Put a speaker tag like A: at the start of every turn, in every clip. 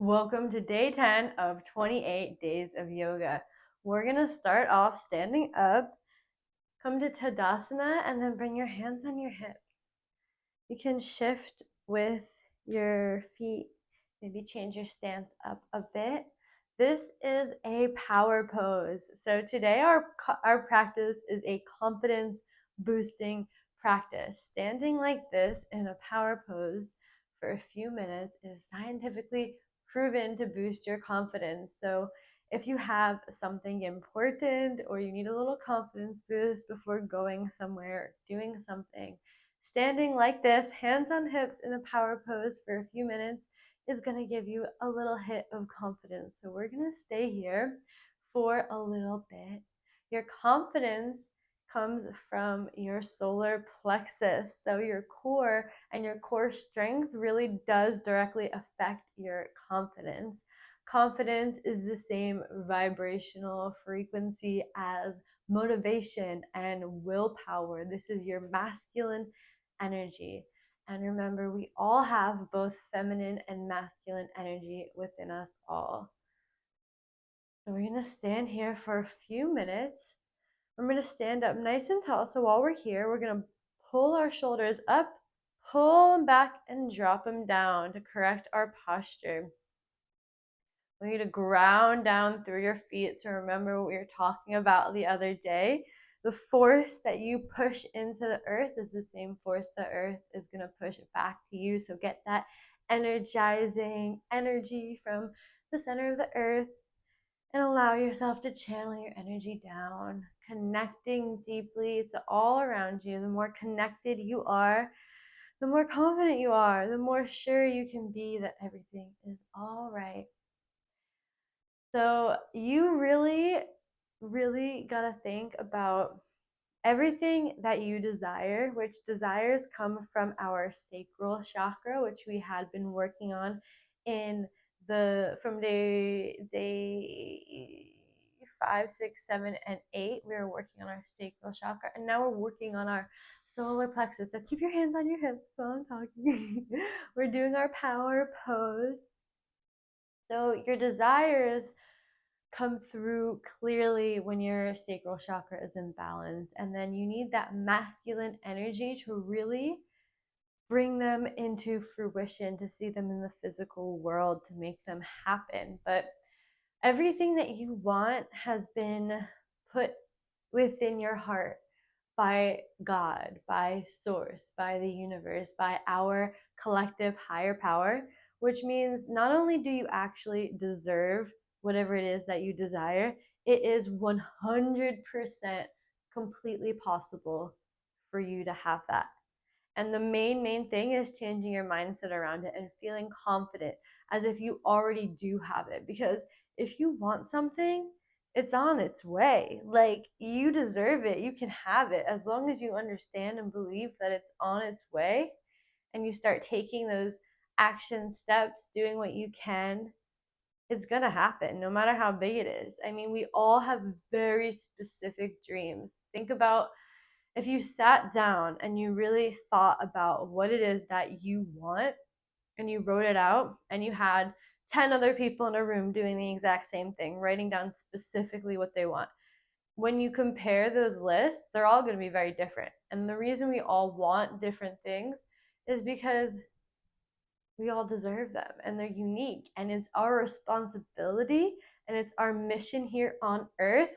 A: Welcome to day 10 of 28 days of yoga. We're going to start off standing up, come to Tadasana, and then bring your hands on your hips. You can shift with your feet, maybe change your stance up a bit. This is a power pose. So today our practice is a confidence boosting practice. Standing like this in a power pose for a few minutes is scientifically proven to boost your confidence. So if you have something important or you need a little confidence boost before going somewhere, doing something, standing like this, hands on hips in a power pose for a few minutes is going to give you a little hit of confidence. So we're going to stay here for a little bit. Your confidence comes from your solar plexus. So your core and your core strength really does directly affect your confidence. Confidence is the same vibrational frequency as motivation and willpower. This is your masculine energy. And remember, we all have both feminine and masculine energy within us all. So we're going to stand here for a few minutes. We're going to stand up nice and tall. So while we're here, we're going to pull our shoulders up, pull them back, and drop them down to correct our posture. We need to ground down through your feet. So remember what we were talking about the other day. The force that you push into the earth is the same force the earth is going to push it back to you. So get that energizing energy from the center of the earth and allow yourself to channel your energy down, connecting deeply to all around you. The more connected you are, the more confident you are, the more sure you can be that everything is all right. So you really got to think about everything that you desire, which desires come from our sacral chakra, which we had been working on in from day 5, 6, 7, and 8. We were working on our sacral chakra, and now we're working on our solar plexus. So keep your hands on your hips while I'm talking. We're doing our power pose. So your desires come through clearly when your sacral chakra is in balance, and then you need that masculine energy to really bring them into fruition, to see them in the physical world, to make them happen. But everything that you want has been put within your heart by God, by source, by the universe, by our collective higher power, which means not only do you actually deserve whatever it is that you desire, it is 100% completely possible for you to have that. And the main thing is changing your mindset around it and feeling confident as if you already do have it. Because if you want something, it's on its way. Like, you deserve it. You can have it as long as you understand and believe that it's on its way, and you start taking those action steps, doing what you can. It's going to happen no matter how big it is. I mean, we all have very specific dreams. Think about if you sat down and you really thought about what it is that you want and you wrote it out, and you had 10 other people in a room doing the exact same thing, writing down specifically what they want. When you compare those lists, they're all going to be very different. And the reason we all want different things is because we all deserve them and they're unique. And it's our responsibility and it's our mission here on earth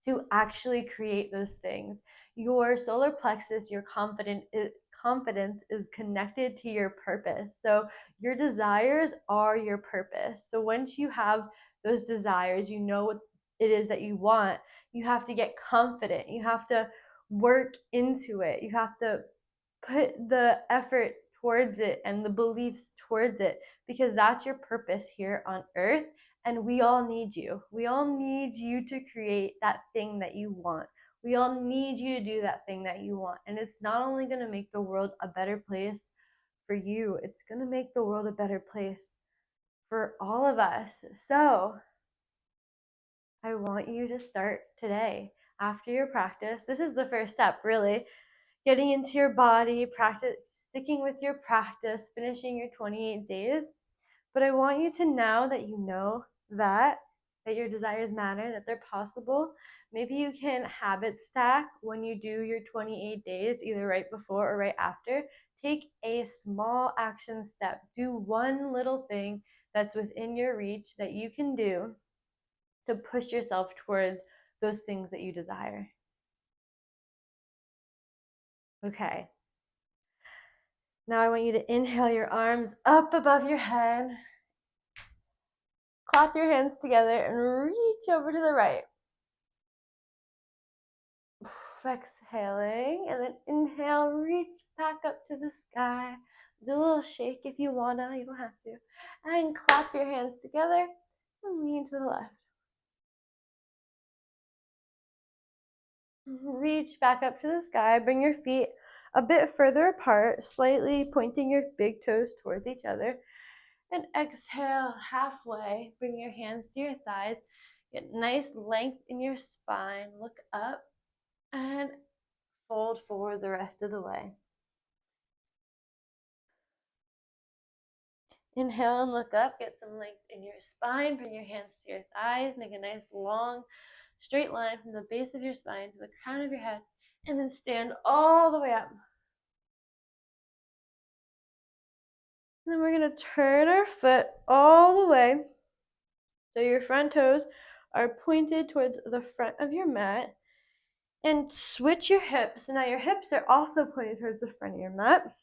A: to actually create those things. Your solar plexus, your confidence is connected to your purpose. So your desires are your purpose. So once you have those desires, you know what it is that you want, you have to get confident. You have to work into it. You have to put the effort towards it and the beliefs towards it, because that's your purpose here on earth. And we all need you. We all need you to create that thing that you want. We all need you to do that thing that you want. And it's not only going to make the world a better place for you, it's going to make the world a better place for all of us. So I want you to start today after your practice. This is the first step, really. Getting into your body, practice, sticking with your practice, finishing your 28 days. But I want you to, now that you know that your desires matter, that they're possible, maybe you can habit stack when you do your 28 days, either right before or right after. Take a small action step. Do one little thing that's within your reach that you can do to push yourself towards those things that you desire. Okay. Now I want you to inhale your arms up above your head. Clap your hands together and reach over to the right. Exhaling, and then inhale, reach back up to the sky. Do a little shake if you wanna, you don't have to. And clap your hands together and lean to the left. Reach back up to the sky, bring your feet a bit further apart, slightly pointing your big toes towards each other. And exhale halfway, bring your hands to your thighs, get nice length in your spine, look up, and fold forward the rest of the way. Inhale and look up, get some length in your spine, bring your hands to your thighs, make a nice long straight line from the base of your spine to the crown of your head, and then stand all the way up. And then we're going to turn our foot all the way so your front toes are pointed towards the front of your mat, and switch your hips. So now your hips are also pointed towards the front of your mat.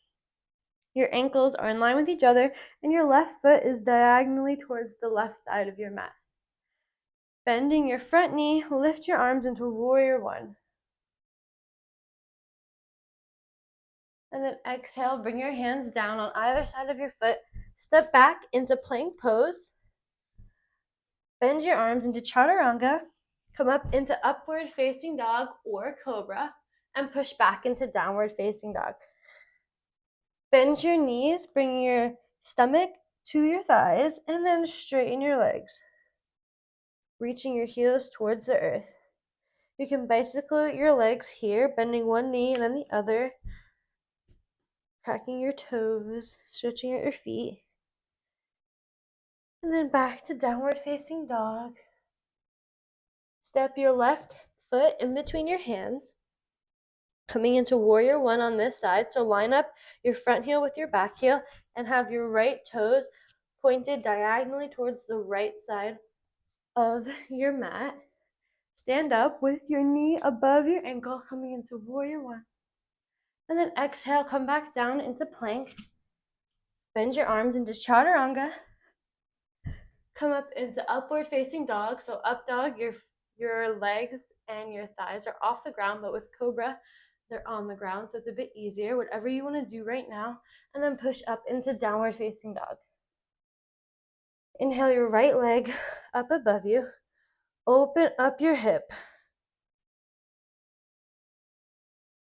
A: Your ankles are in line with each other, and your left foot is diagonally towards the left side of your mat. Bending your front knee, lift your arms into warrior one. And then exhale, bring your hands down on either side of your foot. Step back into plank pose. Bend your arms into chaturanga. Come up into upward facing dog or cobra, and push back into downward facing dog. Bend your knees, bring your stomach to your thighs, and then straighten your legs, reaching your heels towards the earth. You can bicycle your legs here, bending one knee and then the other, cracking your toes, stretching out your feet, and then back to downward facing dog. Step your left foot in between your hands, coming into warrior one on this side. So line up your front heel with your back heel and have your right toes pointed diagonally towards the right side of your mat. Stand up with your knee above your ankle, coming into warrior one. And then exhale, come back down into plank. Bend your arms into chaturanga. Come up into upward facing dog. So up dog, your legs and your thighs are off the ground, but with cobra, they're on the ground, so it's a bit easier. Whatever you want to do right now. And then push up into downward facing dog. Inhale your right leg up above you. Open up your hip.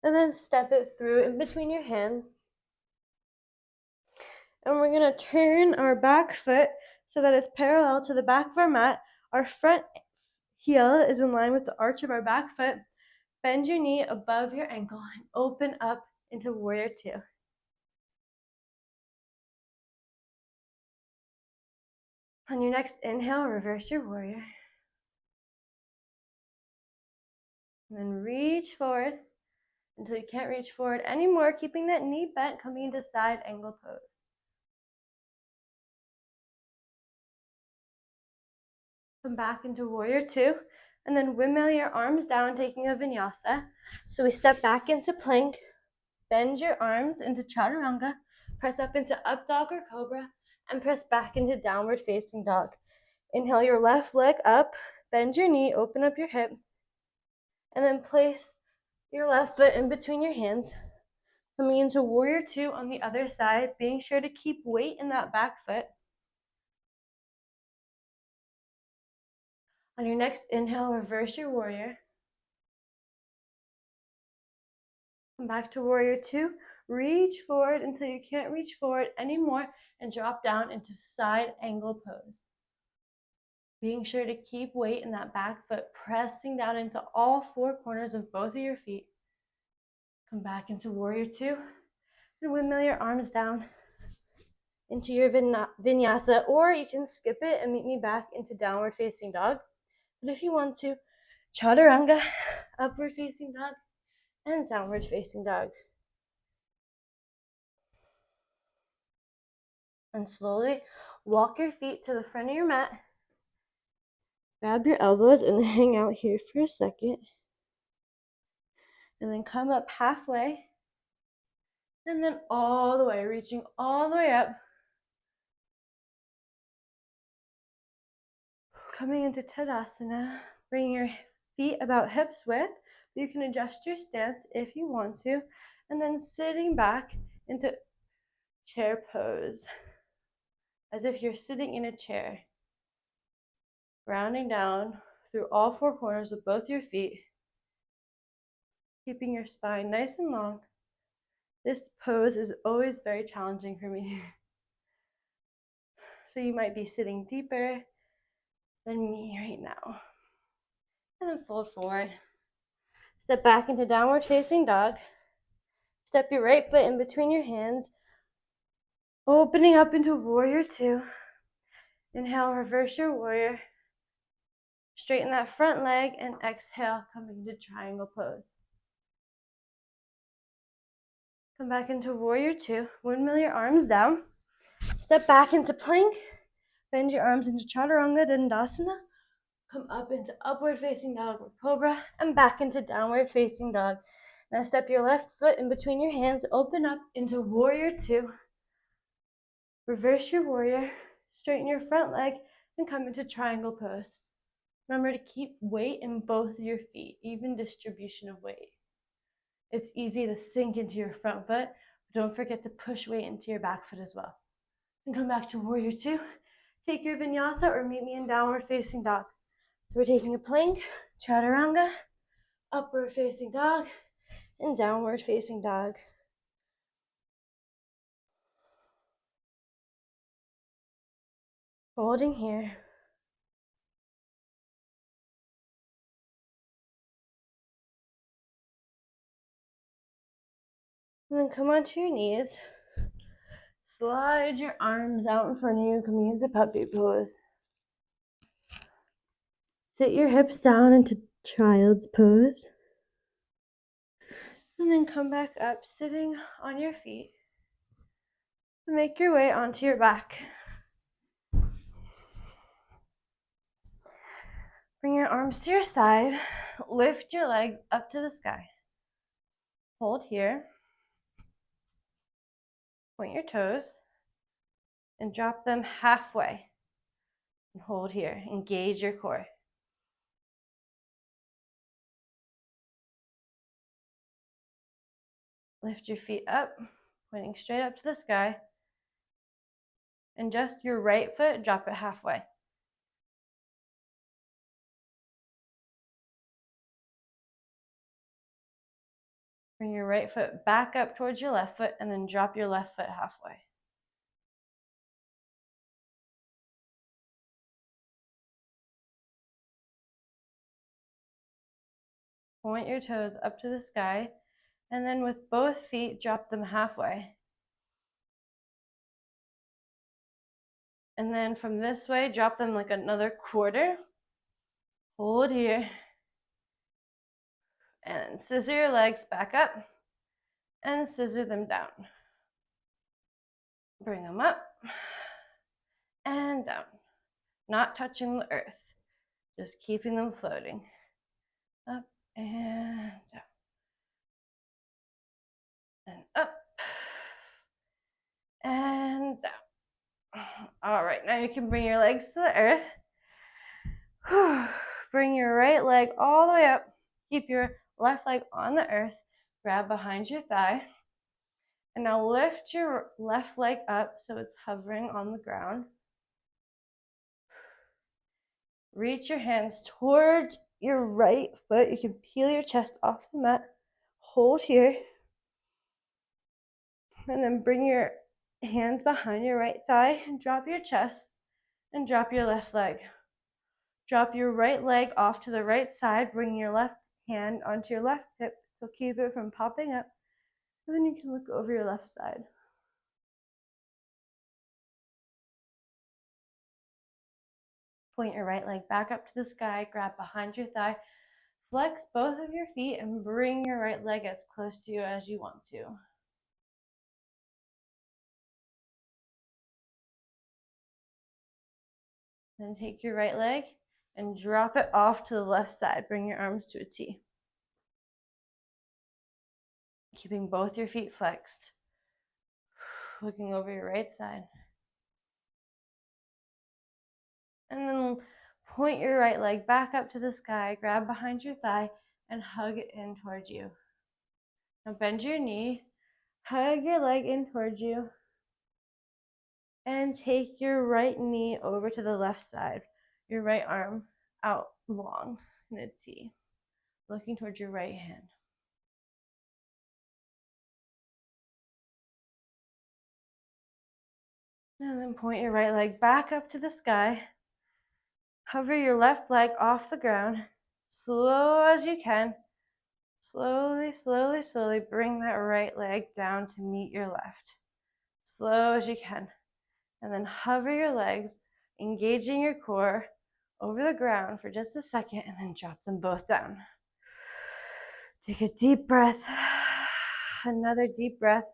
A: And then step it through in between your hands. And we're going to turn our back foot so that it's parallel to the back of our mat. Our front heel is in line with the arch of our back foot. Bend your knee above your ankle and open up into warrior two. On your next inhale, reverse your warrior. And then reach forward until you can't reach forward anymore, keeping that knee bent, coming into side angle pose. Come back into warrior two, and then windmill your arms down, taking a vinyasa. So we step back into plank, bend your arms into chaturanga, press up into up dog or cobra, and press back into downward facing dog. Inhale your left leg up, bend your knee, open up your hip, and then place your left foot in between your hands, coming into warrior two on the other side, being sure to keep weight in that back foot. On your next inhale, reverse your warrior. Come back to warrior two. Reach forward until you can't reach forward anymore and drop down into side angle pose. Being sure to keep weight in that back foot, pressing down into all four corners of both of your feet. Come back into warrior two and windmill your arms down. into your vinyasa, or you can skip it and meet me back into downward facing dog. But if you want to, chaturanga, upward facing dog, and downward facing dog. And slowly walk your feet to the front of your mat. Grab your elbows and hang out here for a second. And then come up halfway. And then all the way, reaching all the way up. Coming into Tadasana, bring your feet about hips width. You can adjust your stance if you want to. And then sitting back into chair pose, as if you're sitting in a chair. Rounding down through all four corners of both your feet, keeping your spine nice and long. This pose is always very challenging for me. So you might be sitting deeper than me right now. And then fold forward. Step back into downward facing dog. Step your right foot in between your hands, opening up into warrior two. Inhale, reverse your warrior. Straighten that front leg and exhale, coming into triangle pose. Come back into warrior two. Windmill your arms down. Step back into plank. Bend your arms into chaturanga dandasana. Come up into upward facing dog or cobra and back into downward facing dog. Now step your left foot in between your hands. Open up into warrior two. Reverse your warrior. Straighten your front leg and come into triangle pose. Remember to keep weight in both of your feet, even distribution of weight. It's easy to sink into your front foot, but don't forget to push weight into your back foot as well. And come back to warrior two. Take your vinyasa or meet me in downward facing dog. So we're taking a plank, chaturanga, upward facing dog, and downward facing dog. Holding here. And then come onto your knees. Slide your arms out in front of you, coming into puppy pose. Sit your hips down into child's pose. And then come back up, sitting on your feet. And make your way onto your back. Bring your arms to your side. Lift your legs up to the sky. Hold here. Point your toes. And drop them halfway. And hold here. Engage your core. Lift your feet up, pointing straight up to the sky. And just your right foot, drop it halfway. Bring your right foot back up towards your left foot and then drop your left foot halfway. Point your toes up to the sky, and then with both feet, drop them halfway. And then from this way, drop them like another quarter. Hold here. And scissor your legs back up and scissor them down. Bring them up and down. Not touching the earth, just keeping them floating. Up and down. And up and down. All right, now you can bring your legs to the earth. Bring your right leg all the way up. Keep your left leg on the earth. Grab behind your thigh. And now lift your left leg up so it's hovering on the ground. Reach your hands towards your right foot. You can peel your chest off the mat. Hold here. And then bring your hands behind your right thigh and drop your chest and drop your left leg. Drop your right leg off to the right side. Bring your left hand onto your left hip. So keep it from popping up. And then you can look over your left side. Point your right leg back up to the sky, grab behind your thigh, flex both of your feet, and bring your right leg as close to you as you want to. Then take your right leg and drop it off to the left side. Bring your arms to a T. Keeping both your feet flexed. Looking over your right side. And then point your right leg back up to the sky, grab behind your thigh, and hug it in towards you. Now bend your knee, hug your leg in towards you, and take your right knee over to the left side. Your right arm out long in a T, looking towards your right hand. And then point your right leg back up to the sky. Hover your left leg off the ground, slow as you can. Slowly, slowly, slowly bring that right leg down to meet your left. Slow as you can. And then hover your legs, engaging your core over the ground for just a second, and then drop them both down. Take a deep breath. Another deep breath.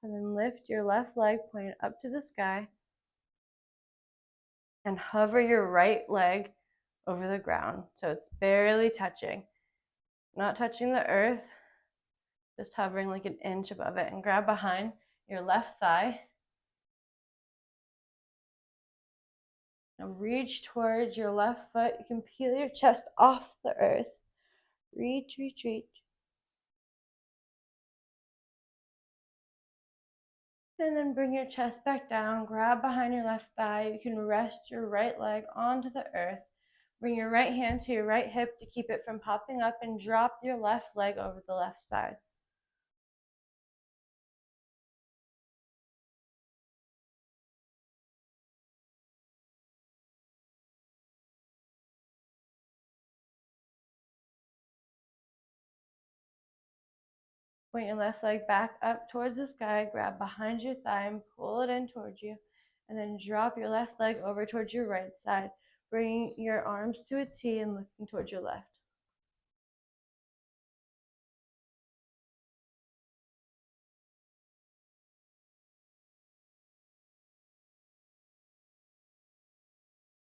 A: And then lift your left leg pointed up to the sky. And hover your right leg over the ground so it's barely touching. Not touching the earth, just hovering like an inch above it. And grab behind your left thigh. Now reach towards your left foot. You can peel your chest off the earth. Reach, reach, reach. And then bring your chest back down. Grab behind your left thigh. You can rest your right leg onto the earth. Bring your right hand to your right hip to keep it from popping up, and drop your left leg over the left side. Point your left leg back up towards the sky, grab behind your thigh and pull it in towards you, and then drop your left leg over towards your right side. Bring your arms to a T and looking towards your left.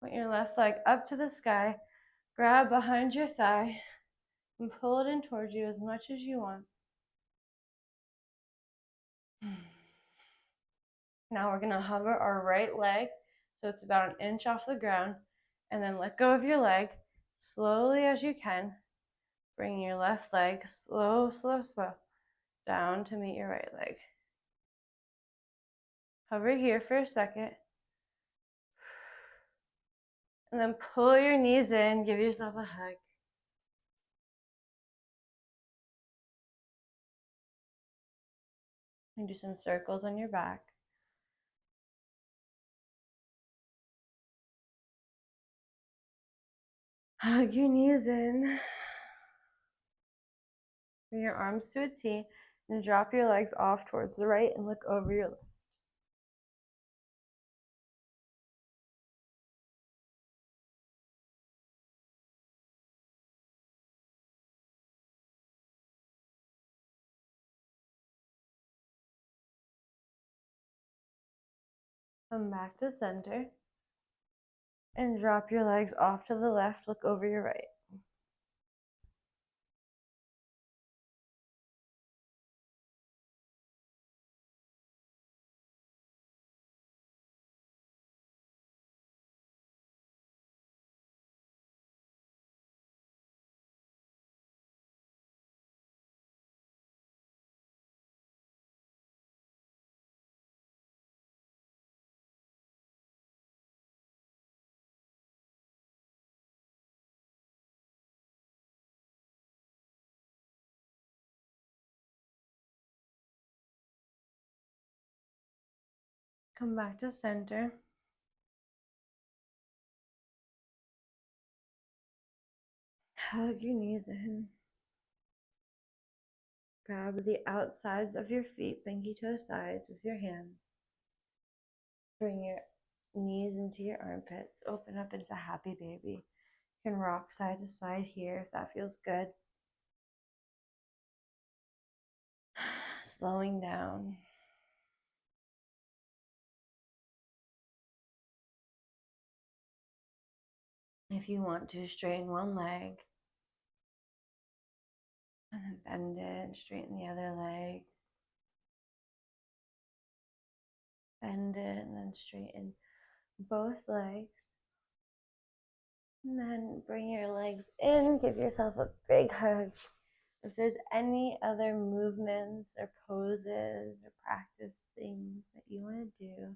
A: Point your left leg up to the sky, grab behind your thigh, and pull it in towards you as much as you want. Now we're gonna hover our right leg so it's about an inch off the ground, and then let go of your leg slowly as you can. Bring your left leg slow, slow, slow down to meet your right leg. Hover here for a second. And then pull your knees in, give yourself a hug. And do some circles on your back. Hug your knees in. Bring your arms to a T and drop your legs off towards the right and look over your left. Come back to center and drop your legs off to the left, look over your right. Come back to center. Hug your knees in. Grab the outsides of your feet, pinky toe sides with your hands. Bring your knees into your armpits. Open up into happy baby. You can rock side to side here if that feels good. Slowing down. If you want to, straighten one leg and then bend it and straighten the other leg. Bend it and then straighten both legs. And then bring your legs in, give yourself a big hug. If there's any other movements or poses or practice things that you want to do,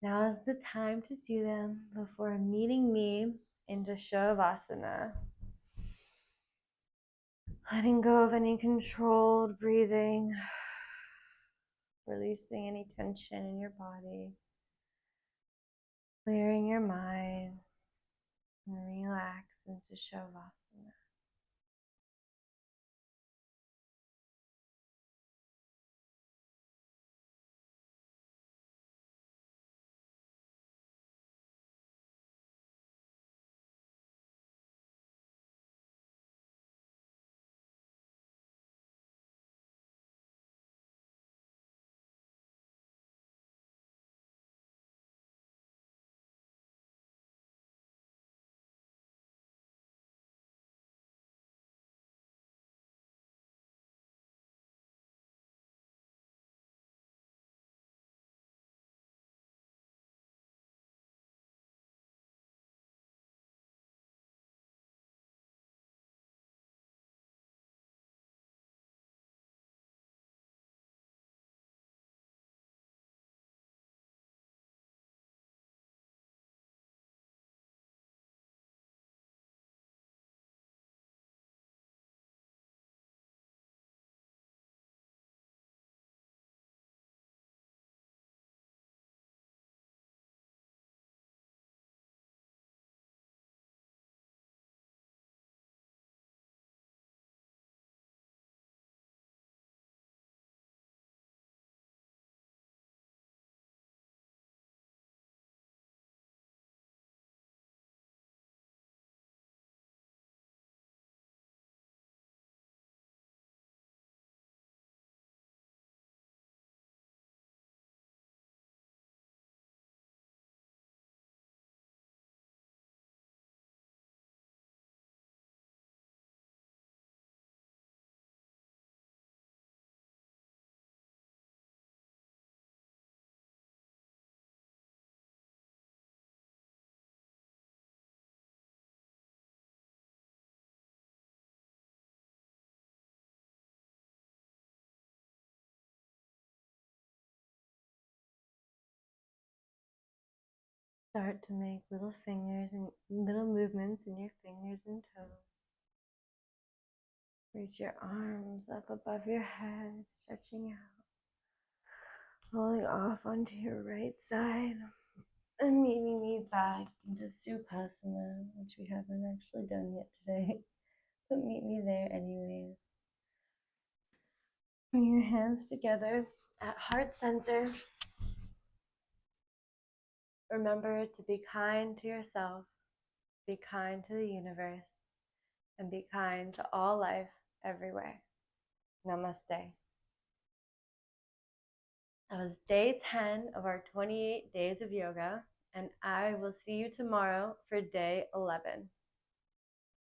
A: now is the time to do them before meeting me into Shavasana. Letting go of any controlled breathing, releasing any tension in your body, clearing your mind, and relax into Shavasana. Start to make little fingers and little movements in your fingers and toes. Reach your arms up above your head, stretching out. Rolling off onto your right side and meeting me back into Sukhasana, which we haven't actually done yet today, but meet me there anyways. Bring your hands together at heart center. Remember to be kind to yourself, be kind to the universe, and be kind to all life everywhere. Namaste. That was day 10 of our 28 days of yoga, and I will see you tomorrow for day 11.